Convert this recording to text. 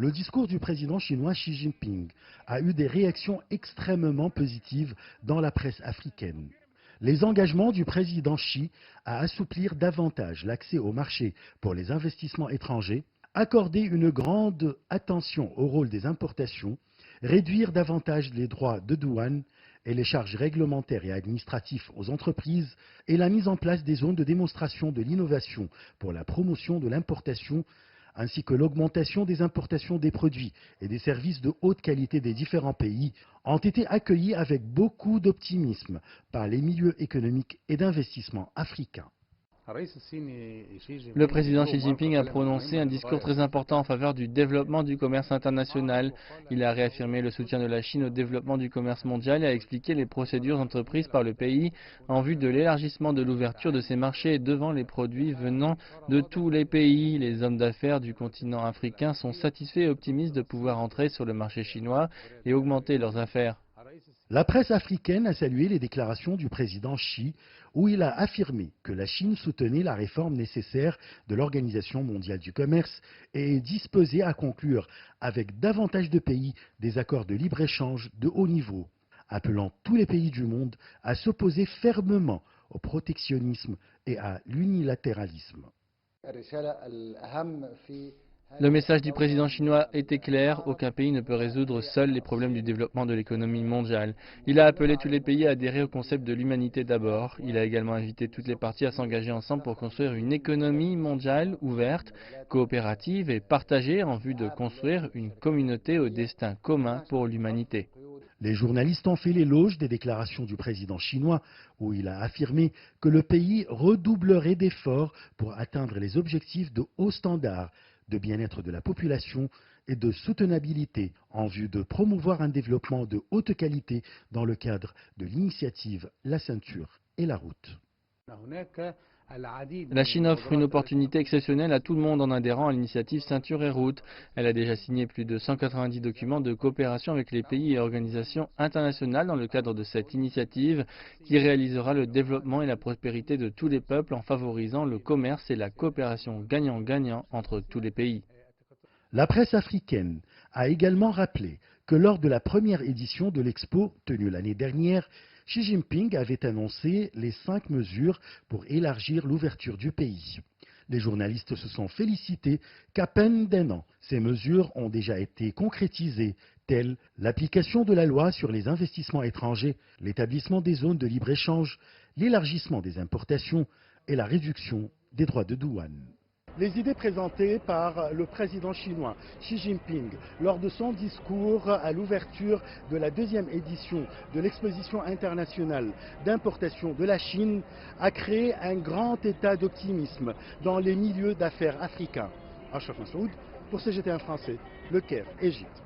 Le discours du président chinois Xi Jinping a eu des réactions extrêmement positives dans la presse africaine. Les engagements du président Xi à assouplir davantage l'accès au marché pour les investissements étrangers, accorder une grande attention au rôle des importations, réduire davantage les droits de douane et les charges réglementaires et administratives aux entreprises et la mise en place des zones de démonstration de l'innovation pour la promotion de l'importation ainsi que l'augmentation des importations des produits et des services de haute qualité des différents pays ont été accueillis avec beaucoup d'optimisme par les milieux économiques et d'investissement africains. Le président Xi Jinping a prononcé un discours très important en faveur du développement du commerce international. Il a réaffirmé le soutien de la Chine au développement du commerce mondial et a expliqué les procédures entreprises par le pays en vue de l'élargissement de l'ouverture de ses marchés devant les produits venant de tous les pays. Les hommes d'affaires du continent africain sont satisfaits et optimistes de pouvoir entrer sur le marché chinois et augmenter leurs affaires. La presse africaine a salué les déclarations du président Xi, où il a affirmé que la Chine soutenait la réforme nécessaire de l'Organisation mondiale du commerce et est disposée à conclure avec davantage de pays des accords de libre-échange de haut niveau, appelant tous les pays du monde à s'opposer fermement au protectionnisme et à l'unilatéralisme. Le message du président chinois était clair, aucun pays ne peut résoudre seul les problèmes du développement de l'économie mondiale. Il a appelé tous les pays à adhérer au concept de l'humanité d'abord. Il a également invité toutes les parties à s'engager ensemble pour construire une économie mondiale ouverte, coopérative et partagée en vue de construire une communauté au destin commun pour l'humanité. Les journalistes ont fait l'éloge des déclarations du président chinois où il a affirmé que le pays redoublerait d'efforts pour atteindre les objectifs de haut standard de bien-être de la population et de soutenabilité en vue de promouvoir un développement de haute qualité dans le cadre de l'initiative La Ceinture et la Route. La Chine offre une opportunité exceptionnelle à tout le monde en adhérant à l'initiative Ceinture et Route. Elle a déjà signé plus de 190 documents de coopération avec les pays et organisations internationales dans le cadre de cette initiative qui réalisera le développement et la prospérité de tous les peuples en favorisant le commerce et la coopération gagnant-gagnant entre tous les pays. La presse africaine a également rappelé que lors de la première édition de l'Expo tenue l'année dernière, Xi Jinping avait annoncé les 5 mesures pour élargir l'ouverture du pays. Les journalistes se sont félicités qu'à peine d'un an, ces mesures ont déjà été concrétisées, telles l'application de la loi sur les investissements étrangers, l'établissement des zones de libre-échange, l'élargissement des importations et la réduction des droits de douane. Les idées présentées par le président chinois Xi Jinping lors de son discours à l'ouverture de la 2e édition de l'exposition internationale d'importation de la Chine a créé un grand état d'optimisme dans les milieux d'affaires africains. Achraf Massoud pour CGT1 français, Le Caire, Égypte.